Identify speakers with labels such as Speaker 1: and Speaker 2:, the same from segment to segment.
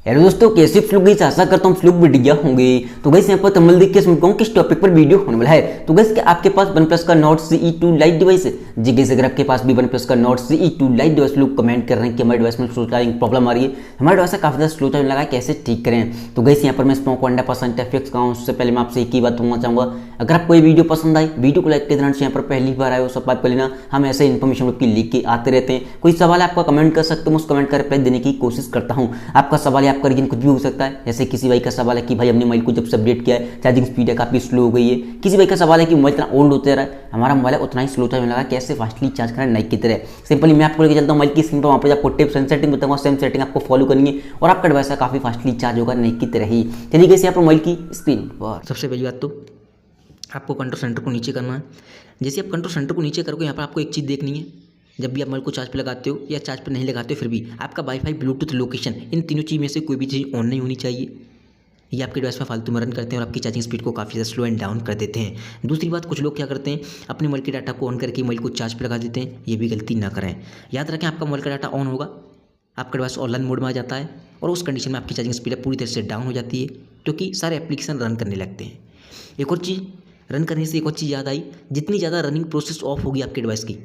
Speaker 1: Hello दोस्तों, कैसे fluke गई आशा करता हूँ फ्लूक बढ़िया होंगे। तो गैस यहाँ पर तमिल देख के समझाऊँ किस टॉपिक पर वीडियो होने वाला है। तो गैस क्या आपके पास OnePlus का Nord CE2 Lite डिवाइस है? जी गैस, अगर आपके पास भी OnePlus का Nord CE2 Lite डिवाइस, लोग कमेंट कर रहे हैं कि हमारे डिवाइस में स्लो चार्जिंग प्रॉब्लम आ रही है, हमारे डिवाइस काफी ज्यादा स्लो चार्जिंग लगा है, कैसे ठीक करें। तो गैस यहाँ पर मैं स्मोक 100% FX का हूँ। उससे पहले मैं आपसे एक ही बात बोलना चाहूंगा, अगर आपको ये वीडियो पसंद आई, वीडियो को लाइक के दौरान यहाँ पर पहली बार आए हो सब्सक्राइब कर लेना। हम ऐसे इन्फॉर्मेशन की लेके आते रहते हैं। कोई सवाल है आपका, कमेंट कर सकते हो, उस कमेंट का रिप्लाई देने की कोशिश करता हूँ। आपका सवाल है, आपका रीजन कुछ भी हो सकता है। जैसे किसी भाई का सवाल है कि भाई हमने मोबाइल को जब से अपडेट किया है चार्जिंग स्पीड है काफी स्लो हो गई है। किसी भाई का सवाल है कि मोबाइल इतना ओल्ड होते रहा है, हमारा मोबाइल उतना ही स्लो चार्ज लगा, कैसे फास्टली चार्ज करना नाइक की तरह। सिंपली मैं आपको लेके चलता हूँ मोबाइल की स्क्रीन पर, वहाँ पर आपको टिप्स एंड सेटिंग बताऊंगा, सेम सेटिंग आपको फॉलो करनी है और आपका डिवाइस काफी फास्टली चार्ज होगा नाइक की तरह ही। चलिए गैस यहाँ पर मोबाइल की स्क्रीन पर सबसे पहली बात तो आपको कंट्रोल सेंटर को नीचे करना है। जैसे आप कंट्रोल सेंटर को नीचे करोगे, यहाँ पर आपको एक चीज़ देखनी है। जब भी आप मोबाइल को चार्ज पे लगाते हो या चार्ज पे नहीं लगाते हो, फिर भी आपका वाईफाई, ब्लूटूथ, लोकेशन, इन तीनों चीज़ में से कोई भी चीज़ ऑन नहीं होनी चाहिए। ये आपके डिवाइस में फालतू में रन करते हैं और आपकी चार्जिंग स्पीड को काफ़ी ज़्यादा स्लो एंड डाउन कर देते हैं। दूसरी बात, कुछ लोग क्या करते हैं, अपने मोबाइल के डाटा को ऑन करके मोबाइल को चार्ज पे लगा देते हैं। ये भी गलती ना करें। याद रखें, आपका मोबाइल का डाटा ऑन होगा, आपका डिवाइस ऑनलाइन मोड में आ जाता है और उस कंडीशन में आपकी चार्जिंग स्पीड पूरी तरह से डाउन हो जाती है, क्योंकि सारे एप्लीकेशन रन करने लगते हैं। एक और चीज़, रन करने से एक और चीज़ याद आई, जितनी ज़्यादा रनिंग प्रोसेस ऑफ होगी आपके डिवाइस की,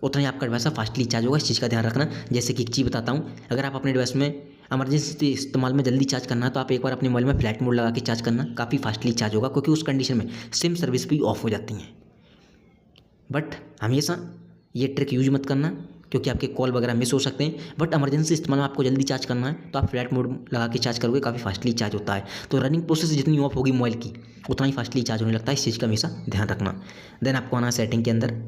Speaker 1: उतना ही आपका डिवाइस फास्टली चार्ज होगा। इस चीज़ का ध्यान रखना। जैसे कि एक चीज़ बताता हूँ, अगर आप अपने डिवाइस में इमरजेंसी इस्तेमाल में जल्दी चार्ज करना है तो आप एक बार अपने मोबाइल में फ्लैट मोड लगा के चार्ज करना, काफ़ी फास्टली चार्ज होगा, क्योंकि उस कंडीशन में सिम सर्विस भी ऑफ हो जाती हैं। बट हमेशा ये ट्रिक यूज मत करना, क्योंकि आपके कॉल वगैरह मिस हो सकते हैं। बट इमरजेंसी इस्तेमाल में आपको जल्दी चार्ज करना है तो आप फ्लैट मोड लगा के चार्ज करोगे, काफ़ी फास्टली चार्ज होता है। तो रनिंग प्रोसेस जितनी ऑफ होगी मोबाइल की, उतना ही फास्टली चार्ज होने लगता है। इस चीज़ का हमेशा ध्यान रखना। देन आपको आना है सेटिंग के अंदर।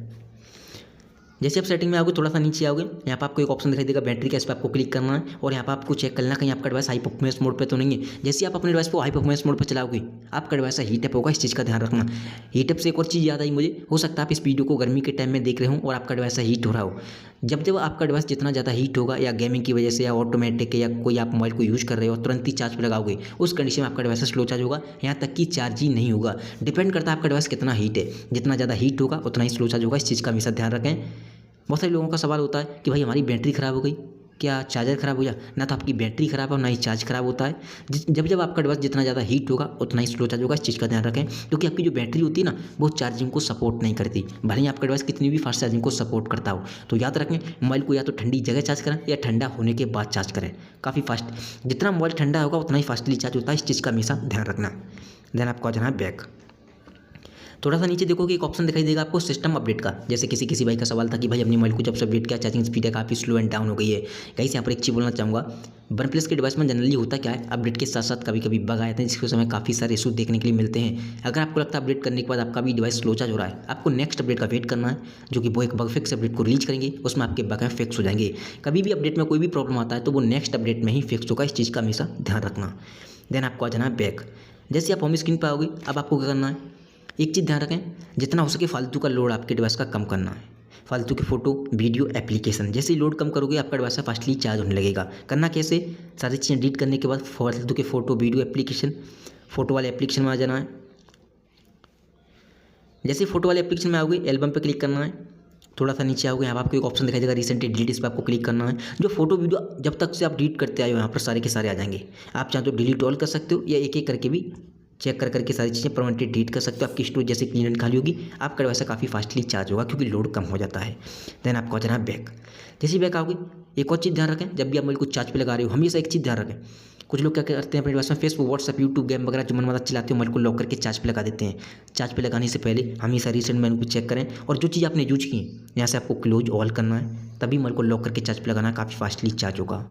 Speaker 1: जैसे आप सेटिंग में आओगे, थोड़ा सा नीचे आओगे, यहाँ पर आपको एक ऑप्शन दिखाई देगा बैटरी का, इस पर आपको क्लिक करना है और यहाँ पर आपको चेक करना कहीं आपका डिवाइस हाई परफॉर्मेंस मोड पे तो नहीं है। जैसे आप अपने डिवाइस को हाई परफॉर्मेंस मोड पर चलाओगे, आपका डिवाइस हीट अप होगा। इस चीज़ का ध्यान रखना। हीट अप से एक और चीज़ याद आई मुझे, हो सकता है आप इस वीडियो को गर्मी के टाइम में देख रहे हो और आपका डिवाइस हीट हो रहा हो। जब जब आपका डिवाइस जितना ज़्यादा हीट होगा, या गेमिंग की वजह से, या ऑटोमेटिक, या कोई आप मोबाइल को यूज़ कर रहे हो और तुरंत ही चार्ज पर लगाओगे, उस कंडीशन में आपका डिवाइस स्लो चार्ज होगा, यहाँ तक कि चार्ज ही नहीं होगा। डिपेंड करता है आपका डिवाइस कितना हीट है। जितना ज़्यादा हीट होगा उतना ही स्लो चार्ज होगा। इस चीज़ का हमेशा ध्यान रखें। बहुत सारे लोगों का सवाल होता है कि भाई हमारी बैटरी ख़राब हो गई, क्या चार्जर ख़राब हो गया? ना तो आपकी बैटरी ख़राब है और ना ही चार्ज ख़राब होता है। जब जब आपका डिवाइस जितना ज़्यादा हीट होगा उतना ही स्लो चार्ज होगा। इस चीज़ का ध्यान रखें, क्योंकि आपकी जो बैटरी होती है ना, वो चार्जिंग को सपोर्ट नहीं करती, भले ही आपका डिवाइस कितनी भी फास्ट चार्जिंग को सपोर्ट करता हो। तो याद रखें, मोबाइल को या तो ठंडी जगह चार्ज करें या ठंडा होने के बाद चार्ज करें, काफ़ी फास्ट। जितना मोबाइल ठंडा होगा उतना ही फास्टली चार्ज होता है। इस चीज़ का हमेशा ध्यान रखना। देन आपको आ जाना है बैक। थोड़ा सा नीचे देखोगे, एक ऑप्शन दिखाई देगा आपको सिस्टम अपडेट का। जैसे किसी भाई का सवाल था कि भाई अपनी मोबाइल को जब से अपडेट किया चार्जिंग स्पीड है काफ़ी स्लो एंड डाउन हो गई है। गाइस यहाँ पर एक चीज़ बोलना चाहूँगा, OnePlus के डिवाइस में जनरली होता क्या है, अपडेट के साथ साथ कभी कभी बग आए थे, जिसके समय काफ़ी सारे इशू देखने के लिए मिलते हैं। अगर आपको लगता है अपडेट करने के बाद आपका भी डिवाइस स्लो चार्ज हो रहा है, आपको नेक्स्ट अपडेट का वेट करना है, जो कि वो एक बग फिक्स अपडेट को रिलीज करेंगे, उसमें आपके बग फिक्स हो जाएंगे। कभी भी अपडेट में कोई भी प्रॉब्लम आता है तो वो नेक्स्ट अपडेट में ही फिक्स होगा। इस चीज़ का हमेशा ध्यान रखना। देन आपको आ जाना है बैक। जैसे आप होम स्क्रीन पर आओगे, अब आपको क्या करना है, एक चीज़ ध्यान रखें, जितना हो सके फालतू का लोड आपके डिवाइस का कम करना है। फालतू की फोटो, वीडियो, एप्लीकेशन, जैसे लोड कम करोगे आपका डिवाइस फास्टली चार्ज होने लगेगा। करना कैसे, सारी चीज़ें डिलीट करने के बाद फालतू के फोटो, वीडियो, एप्लीकेशन, फोटो वाले एप्लीकेशन में आ जाना है। जैसे फोटो वाले एप्लीकेशन में आओगे, एल्बम पे क्लिक करना है। थोड़ा सा नीचे आओगे, यहाँ पर आपको एक ऑप्शन दिखाई देगा रिसेंटली डिलीट, इस पर आपको क्लिक करना है। जो फोटो वीडियो जब तक से आप डिलीट करते आए हो, यहाँ पर सारे के सारे आ जाएंगे। आप चाहे तो डिलीट ऑल कर सकते हो या एक एक करके भी चेक कर करके सारी चीज़ें परमानेंटली डिलीट कर सकते हो। आपकी स्टोरेज जैसे क्लीन एंड खाली होगी, आपका डिवाइस काफ़ी फास्टली चार्ज होगा, क्योंकि लोड कम हो जाता है। देन आपको आ जाना है बैक। जैसे बैक आओगे, एक और चीज़ ध्यान रखें, जब भी आप मोबाइल को चार्ज पे लगा रहे हो, हमेशा एक चीज़ ध्यान रखें। कुछ लोग क्या करते हैं, अपने डिवाइस में फेसबुक, व्हाट्सएप, यूट्यूब, गेम वगैरह जो मन माना चलाते हो, मोबाइल को लॉक करके चार्ज पे लगा देते हैं। चार्ज पे लगाने से पहले हमेशा रिसेंट मेनू को चेक करें, और जो चीज़ आपने यूज की यहाँ से आपको क्लोज ऑल करना है, तभी मोबाइल को लॉक करके चार्ज पे लगाना, काफ़ी फास्टली चार्ज होगा।